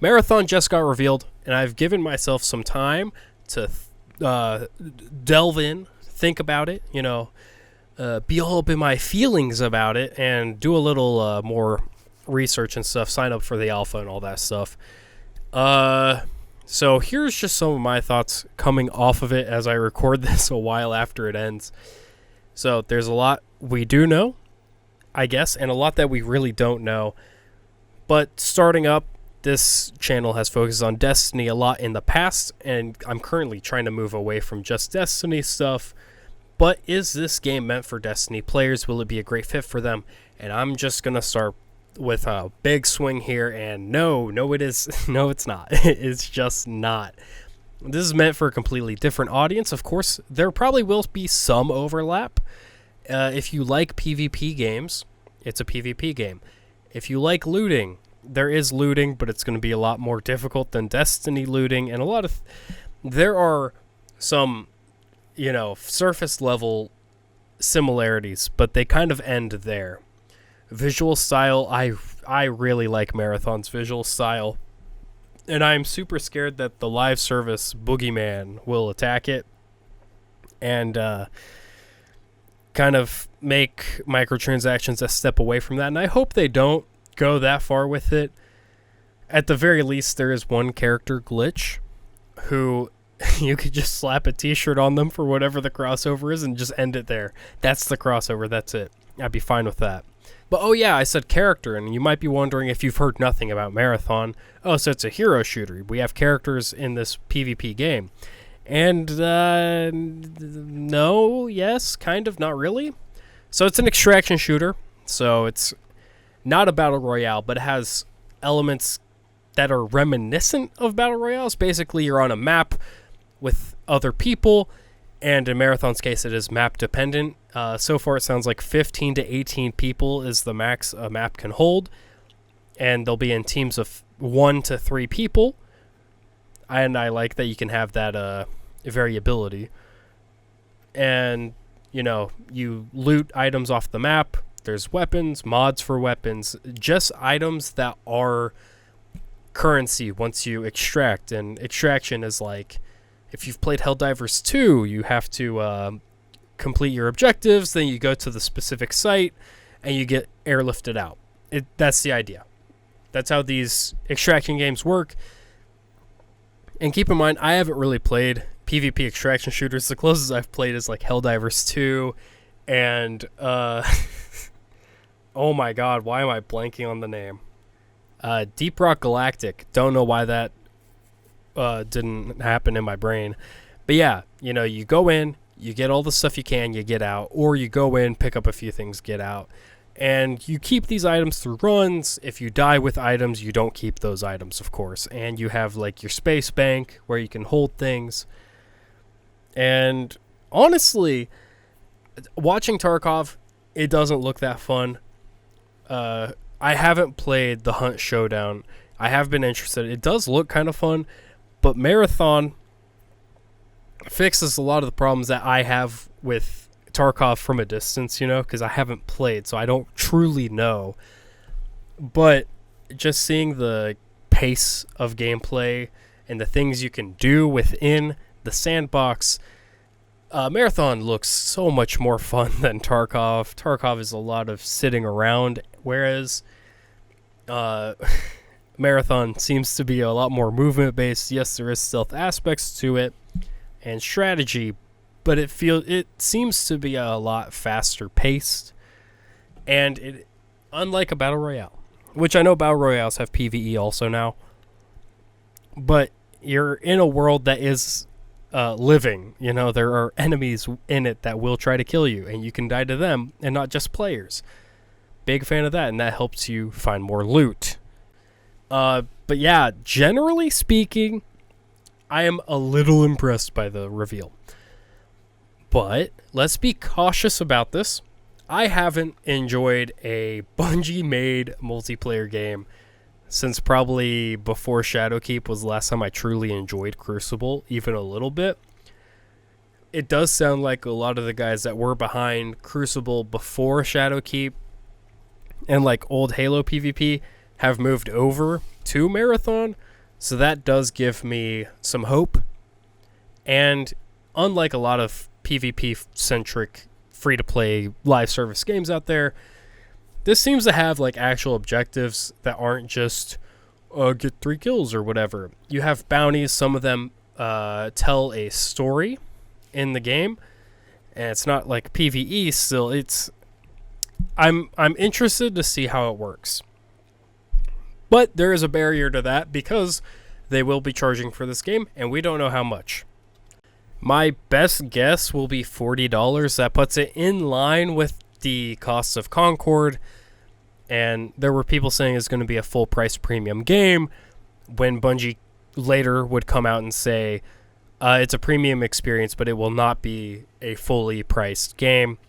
Marathon just got revealed, and I've given myself some time to delve in, think about it, be all up in my feelings about it, and do a little more research and stuff, sign up for the alpha and all that stuff. So here's just some of my thoughts coming off of it as I record this a while after it ends. So there's a lot we do know, I guess, and a lot that we really don't know. But starting up, this channel has focused on Destiny a lot in the past, and I'm currently trying to move away from just Destiny stuff. But is this game meant for Destiny players? Will it be a great fit for them? And I'm just going to start with a big swing here, and no, it is. No, it's not. It's just not. This is meant for a completely different audience. Of course, there probably will be some overlap. If you like PvP games, it's a PvP game. If you like looting, there is looting, but it's going to be a lot more difficult than Destiny looting, and there are some, surface level similarities, but they kind of end there. Visual style, I really like Marathon's visual style, and I'm super scared that the live service boogeyman will attack it and kind of make microtransactions a step away from that, and I hope they don't go that far with it. At the very least, there is one character glitch who you could just slap a t-shirt on them for whatever the crossover is and just end it there. That's the crossover, that's it. I'd be fine with that. But oh yeah, I said character, and you might be wondering if you've heard nothing about Marathon. Oh, so it's a hero shooter. We have characters in this PvP game. And no, yes, kind of, not really. So it's an extraction shooter, so it's not a battle royale, but it has elements that are reminiscent of battle royales. Basically, you're on a map with other people, and in Marathon's case, it is map dependent. So far, it sounds like 15 to 18 people is the max a map can hold, and they'll be in teams of 1 to 3 people. And I like that you can have that variability. And, you loot items off the map. There's weapons, mods for weapons, just items that are currency once you extract. And extraction is like, if you've played Helldivers 2, you have to complete your objectives, then you go to the specific site, and you get airlifted out. That's the idea. That's how these extraction games work. And keep in mind, I haven't really played PvP extraction shooters. The closest I've played is like Helldivers 2, and oh my god, why am I blanking on the name? Deep Rock Galactic. Don't know why that didn't happen in my brain. But yeah, you go in, you get all the stuff you can, you get out. Or you go in, pick up a few things, get out. And you keep these items through runs. If you die with items, you don't keep those items, of course. And you have like your space bank where you can hold things. And honestly, watching Tarkov, it doesn't look that fun. I haven't played the Hunt Showdown. I have been interested. It does look kind of fun, but Marathon fixes a lot of the problems that I have with Tarkov from a distance, because I haven't played, so I don't truly know. But just seeing the pace of gameplay and the things you can do within the sandbox, Marathon looks so much more fun than Tarkov. Tarkov is a lot of sitting around, whereas Marathon seems to be a lot more movement-based. Yes, there is stealth aspects to it and strategy, but it seems to be a lot faster paced, and it, unlike a battle royale, which I know battle royales have PvE also now, but you're in a world that is living. There are enemies in it that will try to kill you, and you can die to them and not just players. Big fan of that, and that helps you find more loot. But yeah, generally speaking, I am a little impressed by the reveal. But let's be cautious about this. I haven't enjoyed a Bungie-made multiplayer game since probably before Shadowkeep was the last time I truly enjoyed Crucible, even a little bit. It does sound like a lot of the guys that were behind Crucible before Shadowkeep and like old Halo PvP have moved over to Marathon, So that does give me some hope. And unlike a lot of PvP-centric free-to-play live service games out there, this seems to have like actual objectives that aren't just get 3 kills or whatever. You have bounties. Some of them tell a story in the game, and it's not like PvE. Still, I'm interested to see how it works. But there is a barrier to that because they will be charging for this game, and we don't know how much. My best guess will be $40. That puts it in line with the costs of Concord, and there were people saying it's going to be a full price premium game when Bungie later would come out and say it's a premium experience, but it will not be a fully priced game.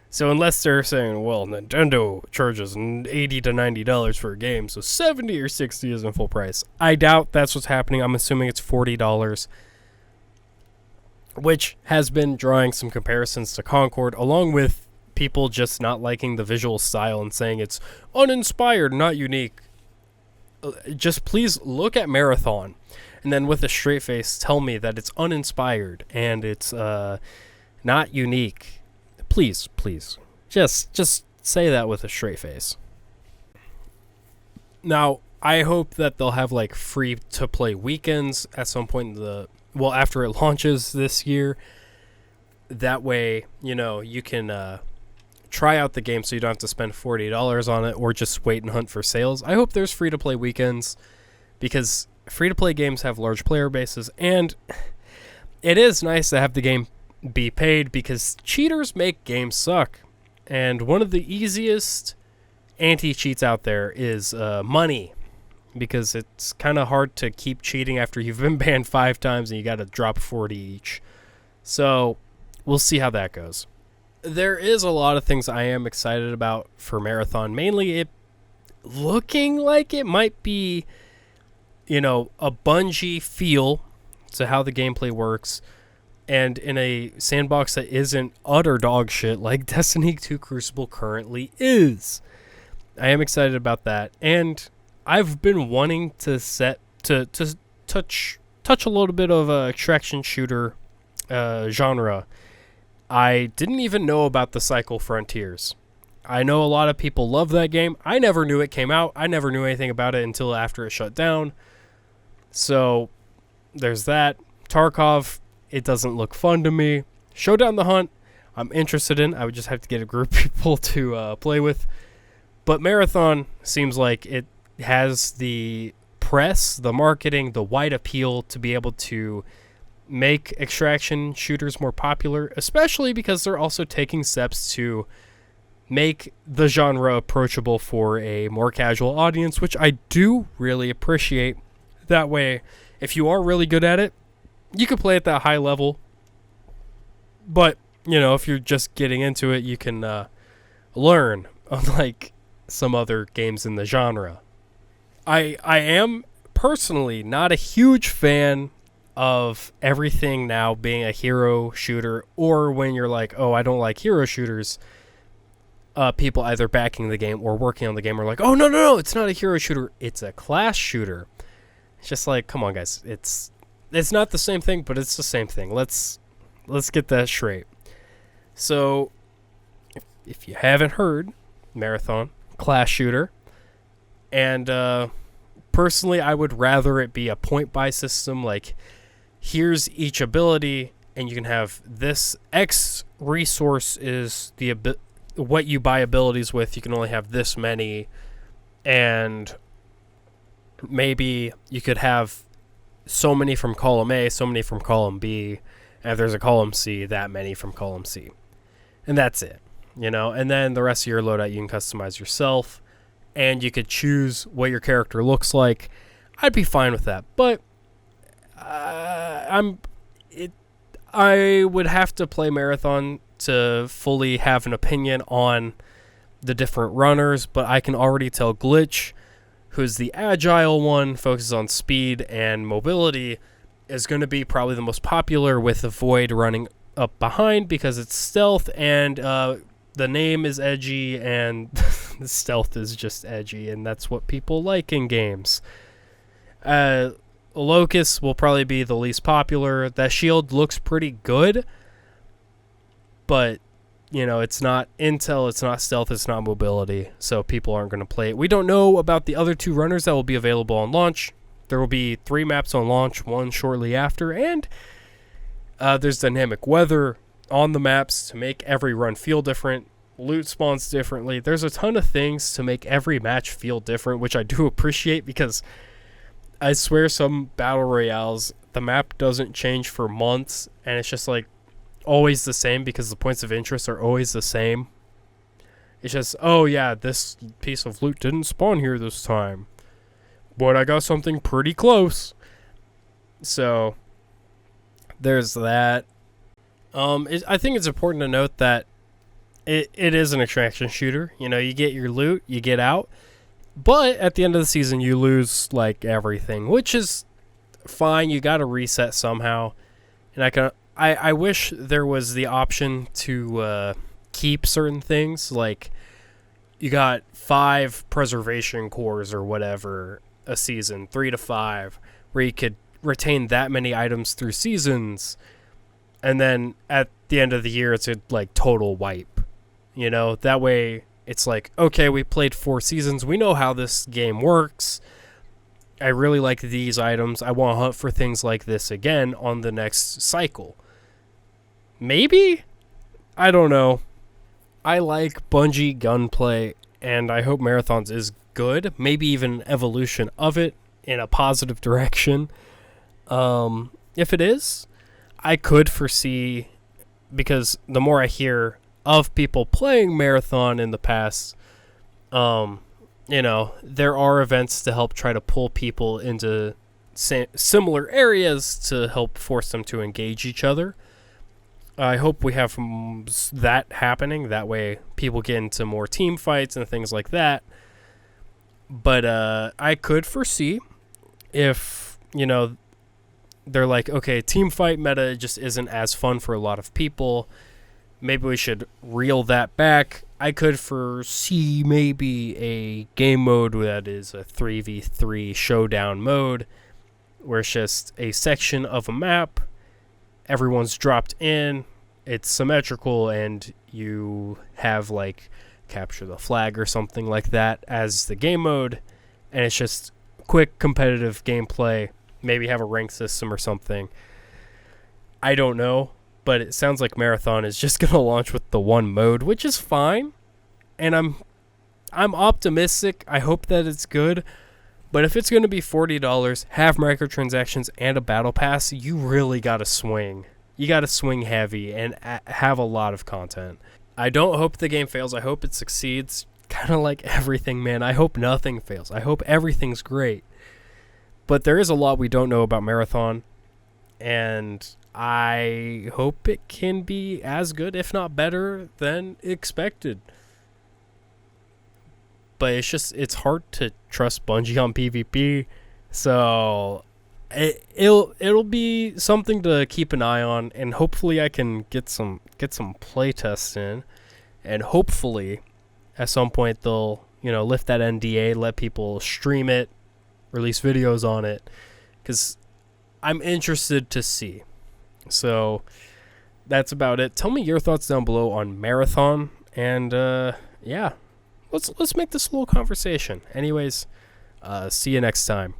So unless they're saying, well, Nintendo charges $80 to $90 for a game, so $70 or $60 isn't full price, I doubt that's what's happening. I'm assuming it's $40, which has been drawing some comparisons to Concord, along with people just not liking the visual style and saying it's uninspired, not unique. Just please look at Marathon, and then with a straight face tell me that it's uninspired and it's not unique. Please, just say that with a straight face. Now, I hope that they'll have like free-to-play weekends at some point after it launches this year. That way, you can try out the game so you don't have to spend $40 on it or just wait and hunt for sales. I hope there's free-to-play weekends because free-to-play games have large player bases, and it is nice to have the game be paid because cheaters make games suck. And one of the easiest anti-cheats out there is money, because it's kind of hard to keep cheating after you've been banned 5 times and you got to drop 40 each. So we'll see how that goes. There is a lot of things I am excited about for Marathon, mainly it looking like it might be, a Bungie feel to how the gameplay works, and in a sandbox that isn't utter dog shit like Destiny 2 Crucible currently is. I am excited about that, and I've been wanting to touch a little bit of a extraction shooter genre. I didn't even know about the Cycle Frontiers. I know a lot of people love that game. I never knew it came out. I never knew anything about it until after it shut down. So there's that. Tarkov, it doesn't look fun to me. Showdown the Hunt, I'm interested in. I would just have to get a group of people to play with. But Marathon seems like it has the press, the marketing, the wide appeal to be able to make extraction shooters more popular, especially because they're also taking steps to make the genre approachable for a more casual audience, which I do really appreciate. That way, if you are really good at it, you can play at that high level. But, if you're just getting into it, you can learn, unlike some other games in the genre. I am personally not a huge fan of everything now being a hero shooter, or when you're like, oh, I don't like hero shooters, people either backing the game or working on the game are like, oh, no, it's not a hero shooter, it's a class shooter. It's just like, come on, guys, it's not the same thing, but it's the same thing. Let's get that straight. So, if you haven't heard, Marathon, class shooter, and personally, I would rather it be a point-buy system, like, here's each ability, and you can have this X resource is what you buy abilities with. You can only have this many, and maybe you could have so many from column A, so many from column B, and if there's a column C, that many from column C. And that's it, And then the rest of your loadout you can customize yourself, and you could choose what your character looks like. I'd be fine with that, but I would have to play Marathon to fully have an opinion on the different runners, but I can already tell Glitch, who's the agile one, focuses on speed and mobility, is going to be probably the most popular, with the Void running up behind because it's stealth, and the name is edgy, and the stealth is just edgy, and that's what people like in games. Locust will probably be the least popular. That shield looks pretty good, but it's not intel, it's not stealth, it's not mobility, so people aren't going to play it. We don't know about the other 2 runners that will be available on launch. There will be 3 maps on launch, 1 shortly after, and there's dynamic weather on the maps to make every run feel different. Loot spawns differently. There's a ton of things to make every match feel different, which I do appreciate, because I swear some battle royales, the map doesn't change for months, and it's just like always the same because the points of interest are always the same. It's just, oh yeah, this piece of loot didn't spawn here this time, but I got something pretty close. So there's that. I think it's important to note that it is an extraction shooter. You get your loot, you get out, but at the end of the season you lose like everything, which is fine. You got to reset somehow, and I wish there was the option to keep certain things, like you got 5 preservation cores or whatever a season, 3 to 5, where you could retain that many items through seasons, and then at the end of the year it's a like total wipe. That way it's like, okay, we played 4 seasons, we know how this game works. I really like these items, I want to hunt for things like this again on the next cycle. Maybe? I don't know. I like Bungie gunplay, and I hope Marathons is good. Maybe even an evolution of it in a positive direction. If it is, I could foresee, because the more I hear of people playing Marathon in the past, there are events to help try to pull people into similar areas to help force them to engage each other. I hope we have that happening. That way people get into more team fights and things like that. But I could foresee if, they're like, okay, team fight meta just isn't as fun for a lot of people. Maybe we should reel that back. I could foresee maybe a game mode that is a 3v3 showdown mode, where it's just a section of a map. Everyone's dropped in, it's symmetrical, and you have like capture the flag or something like that as the game mode, and it's just quick competitive gameplay. Maybe have a rank system or something. I don't know, but it sounds like Marathon is just going to launch with the 1 mode, which is fine, and I'm optimistic. I hope that it's good. But if it's going to be $40, have microtransactions and a battle pass, you really got to swing. You got to swing heavy and have a lot of content. I don't hope the game fails. I hope it succeeds. Kind of like everything, man. I hope nothing fails. I hope everything's great. But there is a lot we don't know about Marathon, and I hope it can be as good, if not better, than expected. But it's hard to trust Bungie on PvP, so it'll be something to keep an eye on, and hopefully I can get some playtests in, and hopefully at some point they'll lift that NDA, let people stream it, release videos on it, because I'm interested to see. So that's about it. Tell me your thoughts down below on Marathon, and yeah. Let's make this a little conversation. Anyways, see you next time.